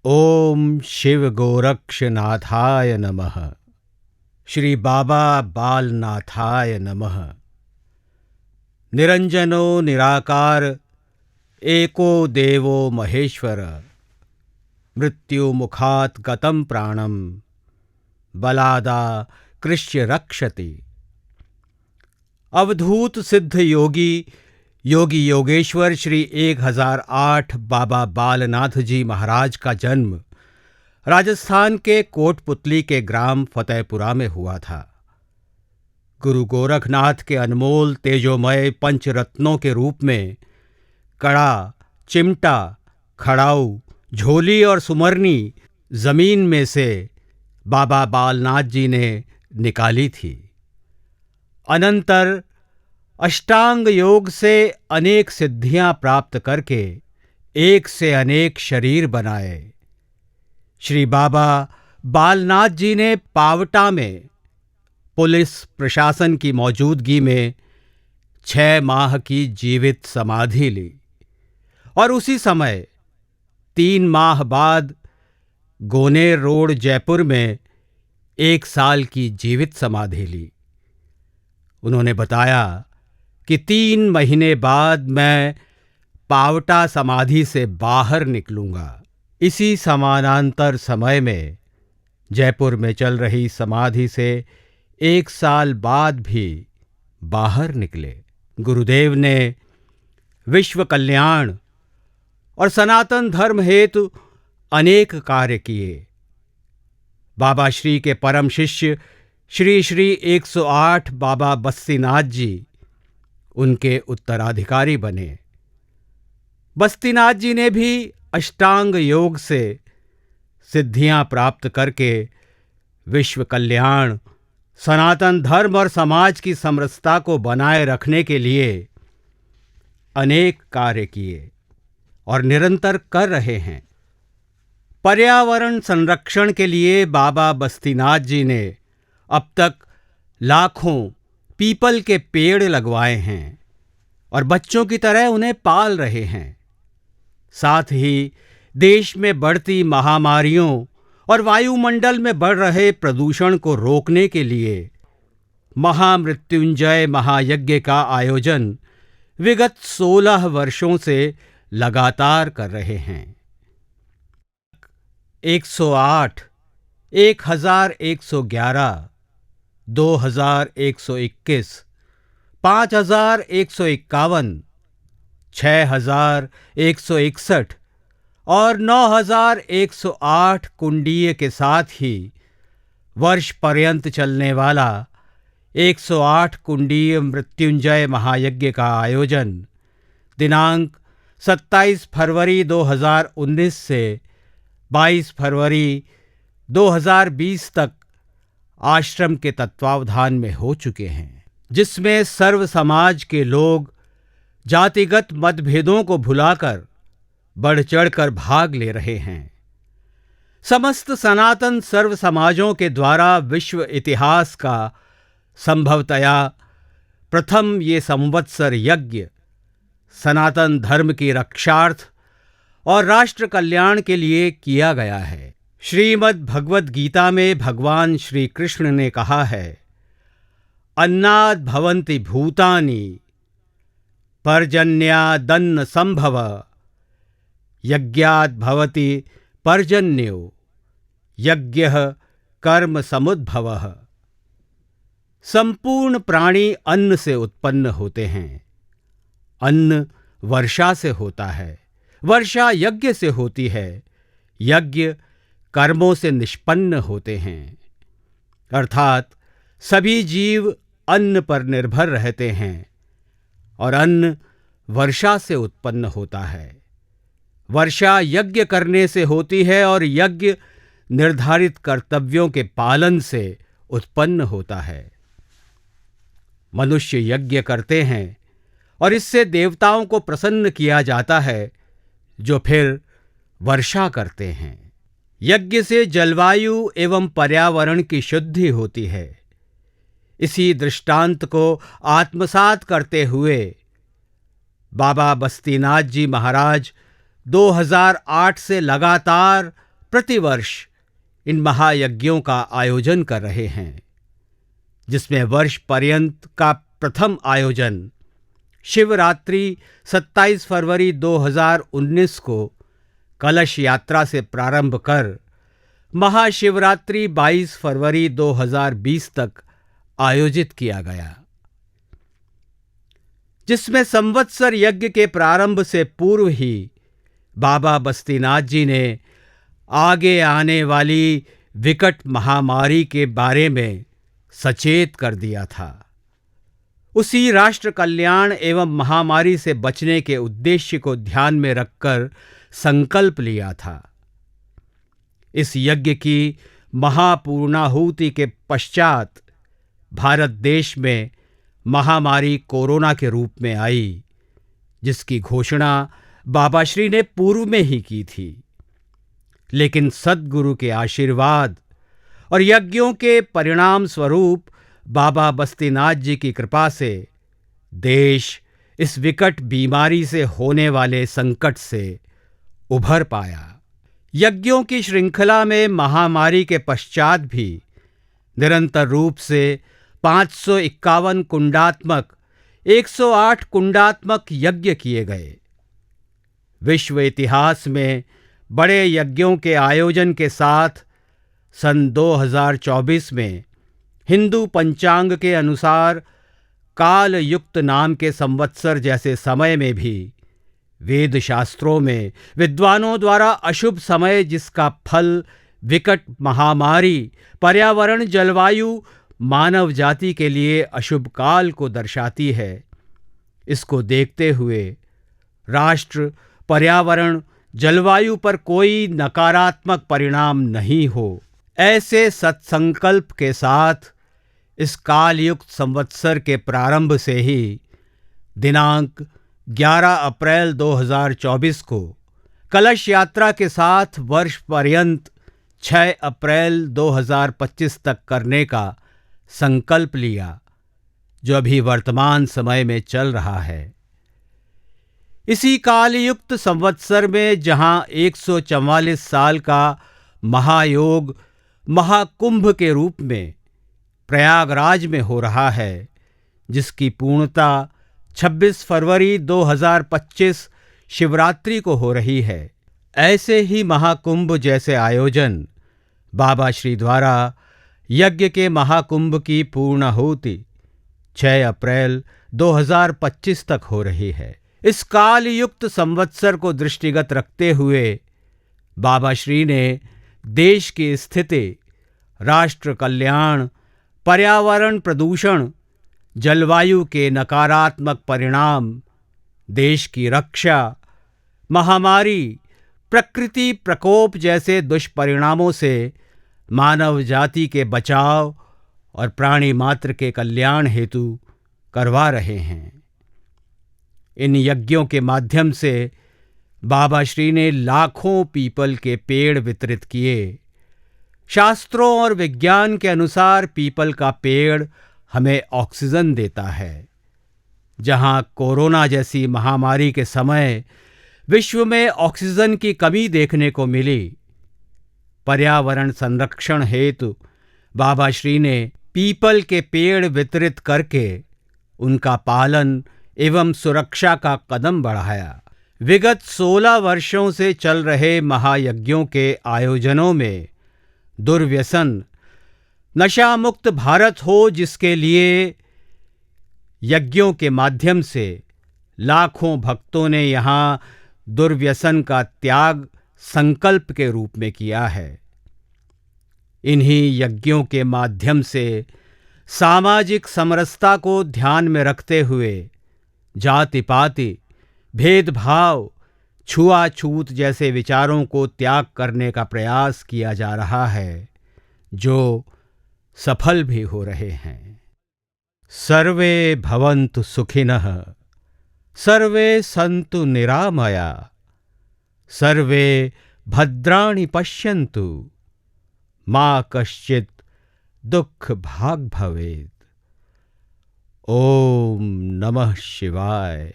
ओम शिव गोरक्षनाथाय नमः। श्री बाबा बालनाथाय नमः। निरंजनो निराकार एको देवो महेश्वर। मृत्यु मुखात् गतं प्राणम बलादा कृष्य रक्षति। अवधूत सिद्ध योगी योगी योगेश्वर श्री 1008 बाबा बालनाथ जी महाराज का जन्म राजस्थान के कोटपुतली के ग्राम फतेहपुरा में हुआ था। गुरु गोरखनाथ के अनमोल तेजोमय पंचरत्नों के रूप में कड़ा, चिमटा, खड़ाऊ, झोली और सुमरनी जमीन में से बाबा बालनाथ जी ने निकाली थी। अनंतर अष्टांग योग से अनेक सिद्धियां प्राप्त करके एक से अनेक शरीर बनाए। श्री बाबा बालनाथ जी ने पावटा में पुलिस प्रशासन की मौजूदगी में 6 माह की जीवित समाधि ली और उसी समय 3 माह बाद गोनेर रोड जयपुर में 1 साल की जीवित समाधि ली। उन्होंने बताया कि 3 महीने बाद मैं पावटा समाधि से बाहर निकलूंगा। इसी समानांतर समय में जयपुर में चल रही समाधि से 1 साल बाद भी बाहर निकले। गुरुदेव ने विश्व कल्याण और सनातन धर्म हेतु अनेक कार्य किए। बाबा श्री के परम शिष्य श्री श्री 108 बाबा बस्तीनाथ जी उनके उत्तराधिकारी बने। बस्तीनाथ जी ने भी अष्टांग योग से सिद्धियां प्राप्त करके विश्व कल्याण, सनातन धर्म और समाज की समरसता को बनाए रखने के लिए अनेक कार्य किए और निरंतर कर रहे हैं। पर्यावरण संरक्षण के लिए बाबा बस्तीनाथ जी ने अब तक लाखों पीपल के पेड़ लगवाए हैं और बच्चों की तरह उन्हें पाल रहे हैं। साथ ही देश में बढ़ती महामारियों और वायुमंडल में बढ़ रहे प्रदूषण को रोकने के लिए महामृत्युंजय महायज्ञ का आयोजन विगत 16 वर्षों से लगातार कर रहे हैं। 108, 1111, 2121, 5151, 6161 और 9108 कुंडीय के साथ ही वर्ष पर्यंत चलने वाला 108 कुंडीय मृत्युंजय महायज्ञ का आयोजन दिनांक 27 फरवरी 2019 से 22 फरवरी 2020 तक आश्रम के तत्वावधान में हो चुके हैं, जिसमें सर्व समाज के लोग जातिगत मतभेदों को भुलाकर बढ़ चढ़कर भाग ले रहे हैं। समस्त सनातन सर्व समाजों के द्वारा विश्व इतिहास का संभवतया प्रथम ये संवत्सर यज्ञ सनातन धर्म की रक्षार्थ और राष्ट्र कल्याण के लिए किया गया है। श्रीमद् भगवद गीता में भगवान श्री कृष्ण ने कहा है, अन्नाद् भवन्ति भूतानि पर्जन्यादन्न संभव यज्ञाद् भवति पर्जन्यो यज्ञः कर्म समुद्भवः। संपूर्ण प्राणी अन्न से उत्पन्न होते हैं। अन्न वर्षा से होता है, वर्षा यज्ञ से होती है, यज्ञ कर्मों से निष्पन्न होते हैं। अर्थात सभी जीव अन्न पर निर्भर रहते हैं और अन्न वर्षा से उत्पन्न होता है। वर्षा यज्ञ करने से होती है और यज्ञ निर्धारित कर्तव्यों के पालन से उत्पन्न होता है। मनुष्य यज्ञ करते हैं और इससे देवताओं को प्रसन्न किया जाता है, जो फिर वर्षा करते हैं। यज्ञ से जलवायु एवं पर्यावरण की शुद्धि होती है। इसी दृष्टांत को आत्मसात करते हुए बाबा बस्तीनाथ जी महाराज 2008 से लगातार प्रतिवर्ष इन महायज्ञों का आयोजन कर रहे हैं, जिसमें वर्ष पर्यंत का प्रथम आयोजन शिवरात्रि 27 फरवरी 2019 को कलश यात्रा से प्रारंभ कर महाशिवरात्रि 22 फरवरी 2020 तक आयोजित किया गया, जिसमें संवत्सर यज्ञ के प्रारंभ से पूर्व ही बाबा बस्तीनाथ जी ने आगे आने वाली विकट महामारी के बारे में सचेत कर दिया था। उसी राष्ट्र कल्याण एवं महामारी से बचने के उद्देश्य को ध्यान में रखकर संकल्प लिया था। इस यज्ञ की महापूर्णाहुति के पश्चात भारत देश में महामारी कोरोना के रूप में आई, जिसकी घोषणा बाबा श्री ने पूर्व में ही की थी। लेकिन सद्गुरु के आशीर्वाद और यज्ञों के परिणाम स्वरूप बाबा बस्तीनाथ जी की कृपा से देश इस विकट बीमारी से होने वाले संकट से उभर पाया। यज्ञों की श्रृंखला में महामारी के पश्चात भी निरंतर रूप से 551 कुंडात्मक 108 कुंडात्मक यज्ञ किए गए। विश्व इतिहास में बड़े यज्ञों के आयोजन के साथ सन 2024 में हिंदू पंचांग के अनुसार काल युक्त नाम के संवत्सर जैसे समय में भी वेद शास्त्रों में विद्वानों द्वारा अशुभ समय, जिसका फल विकट महामारी, पर्यावरण, जलवायु, मानव जाति के लिए अशुभ काल को दर्शाती है, इसको देखते हुए राष्ट्र, पर्यावरण, जलवायु पर कोई नकारात्मक परिणाम नहीं हो, ऐसे सत्संकल्प के साथ इस कालयुक्त संवत्सर के प्रारंभ से ही दिनांक 11 अप्रैल 2024 को कलश यात्रा के साथ वर्ष पर्यंत 6 अप्रैल 2025 तक करने का संकल्प लिया, जो अभी वर्तमान समय में चल रहा है। इसी कालयुक्त संवत्सर में जहां 144 साल का महायोग महाकुंभ के रूप में प्रयागराज में हो रहा है, जिसकी पूर्णता 26 फरवरी 2025 शिवरात्रि को हो रही है, ऐसे ही महाकुंभ जैसे आयोजन बाबा श्री द्वारा यज्ञ के महाकुंभ की पूर्णाहुति 6 अप्रैल 2025 तक हो रही है। इस कालयुक्त संवत्सर को दृष्टिगत रखते हुए बाबा श्री ने देश की स्थिति, राष्ट्र कल्याण, पर्यावरण प्रदूषण, जलवायु के नकारात्मक परिणाम, देश की रक्षा, महामारी, प्रकृति प्रकोप जैसे दुष्परिणामों से मानव जाति के बचाव और प्राणी मात्र के कल्याण हेतु करवा रहे हैं। इन यज्ञों के माध्यम से बाबा श्री ने लाखों पीपल के पेड़ वितरित किए। शास्त्रों और विज्ञान के अनुसार पीपल का पेड़ हमें ऑक्सीजन देता है। जहां कोरोना जैसी महामारी के समय विश्व में ऑक्सीजन की कमी देखने को मिली, पर्यावरण संरक्षण हेतु बाबा श्री ने पीपल के पेड़ वितरित करके उनका पालन एवं सुरक्षा का कदम बढ़ाया। विगत 16 वर्षों से चल रहे महायज्ञों के आयोजनों में दुर्व्यसन, नशा मुक्त भारत हो, जिसके लिए यज्ञों के माध्यम से लाखों भक्तों ने यहाँ दुर्व्यसन का त्याग संकल्प के रूप में किया है। इन्हीं यज्ञों के माध्यम से सामाजिक समरसता को ध्यान में रखते हुए जाति पाति, भेदभाव, छुआछूत जैसे विचारों को त्याग करने का प्रयास किया जा रहा है, जो सफल भी हो रहे हैं। सर्वे भवन्तु सुखिनः, सर्वे सन्तु निरामया, सर्वे भद्राणि पश्यन्तु, मा कश्चित् दुःख भाग् भवेत्। ओम नमः शिवाय।